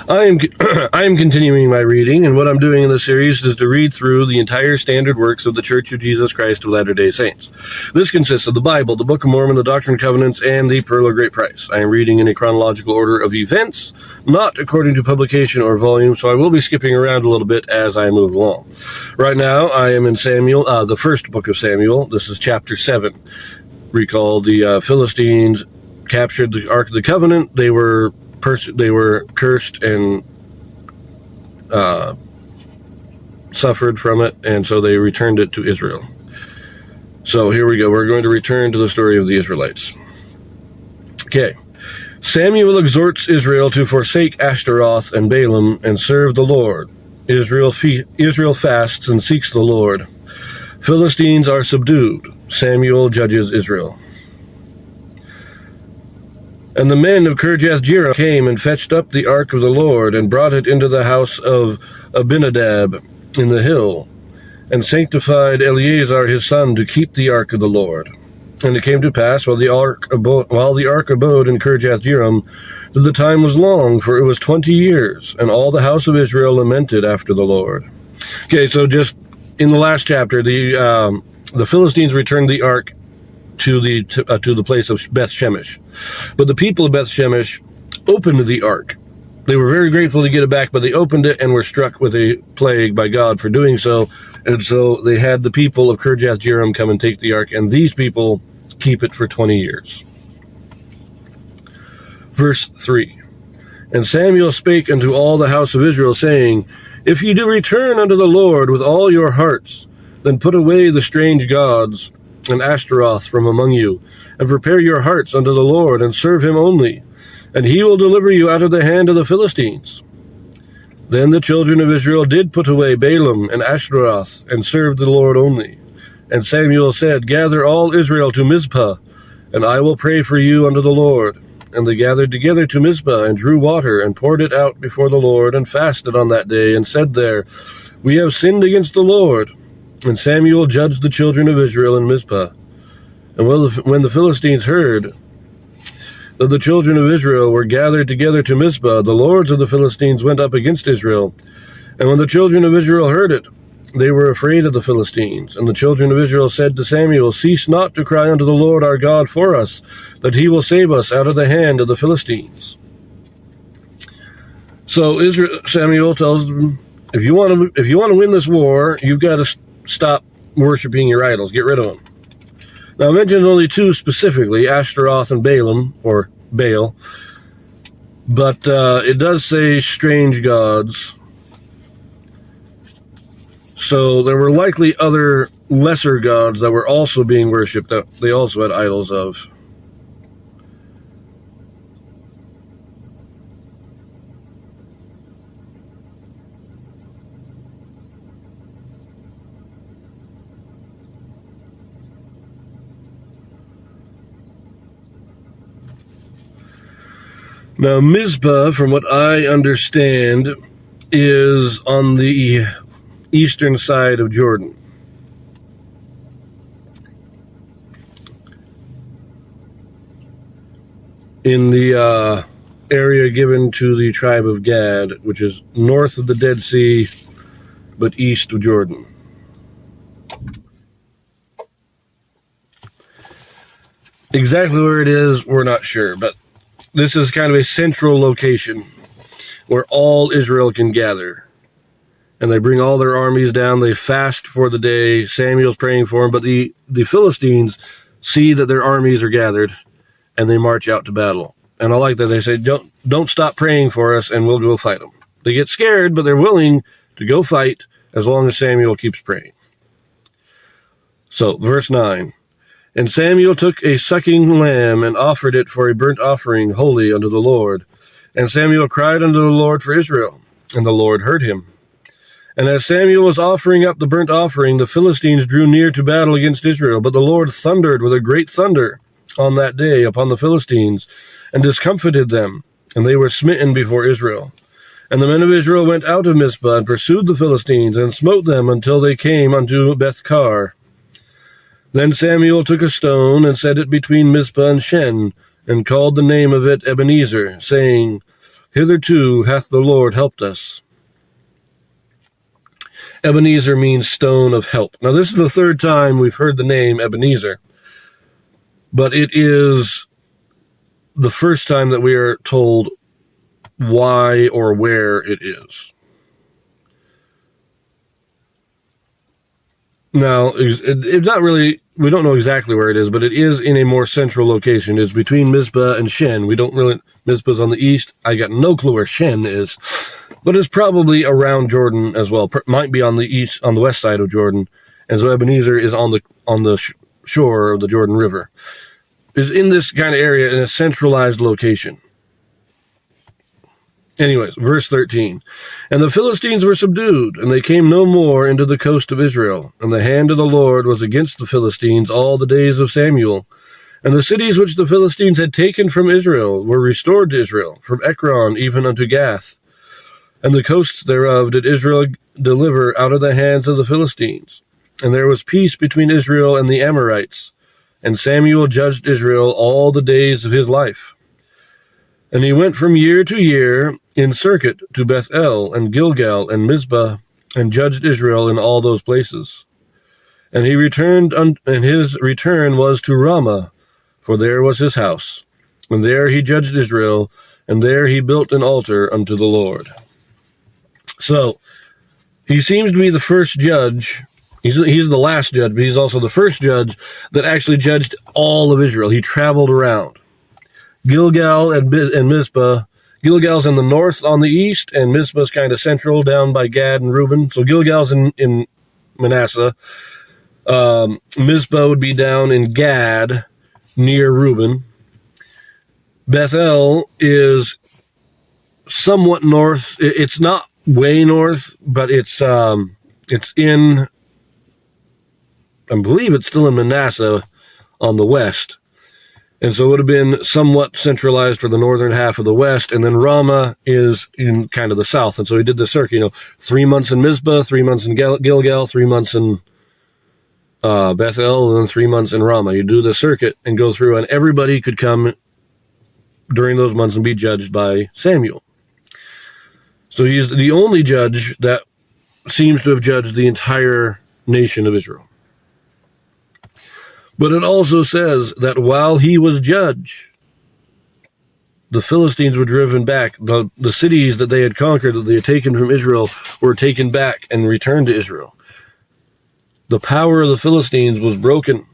I am I am continuing my reading, and what I'm doing in this series is to read through the entire standard works of the Church of Jesus Christ of Latter-day Saints. This consists of the Bible, the Book of Mormon, the Doctrine and Covenants, and the Pearl of Great Price. I am reading in a chronological order of events, not according to publication or volume, so I will be skipping around a little bit as I move along. Right now, I am in Samuel, the first book of Samuel. This is chapter 7. Recall the Philistines captured the Ark of the Covenant. They were cursed and suffered from it, and so they returned it to Israel. So here we go. We're going to return to the story of the Israelites. Okay. Samuel exhorts Israel to forsake Ashtaroth and Baalim and serve the Lord. Israel fasts and seeks the Lord. Philistines are subdued. Samuel judges Israel. And the men of Kirjath-jearim came and fetched up the ark of the Lord, and brought it into the house of Abinadab in the hill, and sanctified Eleazar his son to keep the ark of the Lord. And it came to pass, while the ark abode in Kirjath-jearim, that the time was long, for it was 20 years, and all the house of Israel lamented after the Lord. Okay, so just in the last chapter, the Philistines returned the ark to the place of Beth Shemesh. But the people of Beth Shemesh opened the ark. They were very grateful to get it back, but they opened it and were struck with a plague by God for doing so. And so they had the people of Kirjath-jearim come and take the ark, and these people keep it for 20 years. Verse 3. And Samuel spake unto all the house of Israel, saying, If ye do return unto the Lord with all your hearts, then put away the strange gods and Ashtaroth from among you, and prepare your hearts unto the Lord, and serve him only, and he will deliver you out of the hand of the Philistines. Then the children of Israel did put away Baalim and Ashtaroth, and served the Lord only. And Samuel said, Gather all Israel to Mizpah, and I will pray for you unto the Lord. And they gathered together to Mizpah, and drew water, and poured it out before the Lord, and fasted on that day, and said there, We have sinned against the Lord. And Samuel judged the children of Israel in Mizpah. And when the Philistines heard that the children of Israel were gathered together to Mizpah, the lords of the Philistines went up against Israel. And when the children of Israel heard it, they were afraid of the Philistines. And the children of Israel said to Samuel, Cease not to cry unto the Lord our God for us, that he will save us out of the hand of the Philistines. So Samuel tells them, if you want to win this war, you've got to stop worshiping your idols. Get rid of them. Now, I mentioned only two specifically, Ashtaroth and Baalim, or Baal. But it does say strange gods. So there were likely other lesser gods that were also being worshipped that they also had idols of. Now, Mizpah, from what I understand, is on the eastern side of Jordan. In the area given to the tribe of Gad, which is north of the Dead Sea, but east of Jordan. Exactly where it is, we're not sure, but this is kind of a central location where all Israel can gather. And they bring all their armies down. They fast for the day. Samuel's praying for them. But the Philistines see that their armies are gathered, and they march out to battle. And I like that. They say, don't stop praying for us, and we'll go fight them. They get scared, but they're willing to go fight as long as Samuel keeps praying. So, verse 9. And Samuel took a sucking lamb and offered it for a burnt offering holy unto the Lord. And Samuel cried unto the Lord for Israel, and the Lord heard him. And as Samuel was offering up the burnt offering, the Philistines drew near to battle against Israel. But the Lord thundered with a great thunder on that day upon the Philistines, and discomfited them, and they were smitten before Israel. And the men of Israel went out of Mizpah, and pursued the Philistines, and smote them until they came unto Beth-kar. Then Samuel took a stone, and set it between Mizpah and Shen, and called the name of it Ebenezer, saying, Hitherto hath the Lord helped us. Ebenezer means stone of help. Now, this is the third time we've heard the name Ebenezer, but it is the first time that we are told why or where it is. Now, it's not really, we don't know exactly where it is, but it is in a more central location. It's between Mizpah and Shen. We don't really, Mizpah's on the east. I got no clue where Shen is, but it's probably around Jordan as well. Might be on the east, on the west side of Jordan. And so Ebenezer is on the shore of the Jordan River. Is in this kind of area in a centralized location. Anyways, verse 13. And the Philistines were subdued, and they came no more into the coast of Israel. And the hand of the Lord was against the Philistines all the days of Samuel. And the cities which the Philistines had taken from Israel were restored to Israel, from Ekron even unto Gath. And the coasts thereof did Israel deliver out of the hands of the Philistines. And there was peace between Israel and the Amorites. And Samuel judged Israel all the days of his life. And he went from year to year in circuit to Bethel and Gilgal and Mizpah, and judged Israel in all those places. And he returned, and his return was to Ramah, for there was his house. And there he judged Israel, and there he built an altar unto the Lord. So, he seems to be the first judge. He's the last judge, but he's also the first judge that actually judged all of Israel. He traveled around. Gilgal and Mizpah. Gilgal's in the north on the east, and Mizpah's kind of central down by Gad and Reuben. So Gilgal's in Manasseh. Mizpah would be down in Gad near Reuben. Bethel is somewhat north. It's not way north, but it's in, I believe it's still in Manasseh on the west. And so it would have been somewhat centralized for the northern half of the west, and then Ramah is in kind of the south. And so he did the circuit, 3 months in Mizpah, 3 months in Gilgal, 3 months in Bethel, and then 3 months in Ramah. You do the circuit and go through, and everybody could come during those months and be judged by Samuel. So he's the only judge that seems to have judged the entire nation of Israel. But it also says that while he was judge, the Philistines were driven back. The cities that they had conquered, that they had taken from Israel, were taken back and returned to Israel. The power of the Philistines was broken.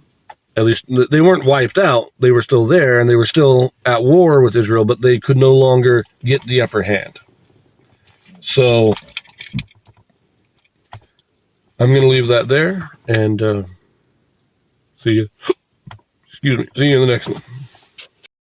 At least they weren't wiped out. They were still there, and they were still at war with Israel, but they could no longer get the upper hand. So I'm going to leave that there, and see you. See you in the next one.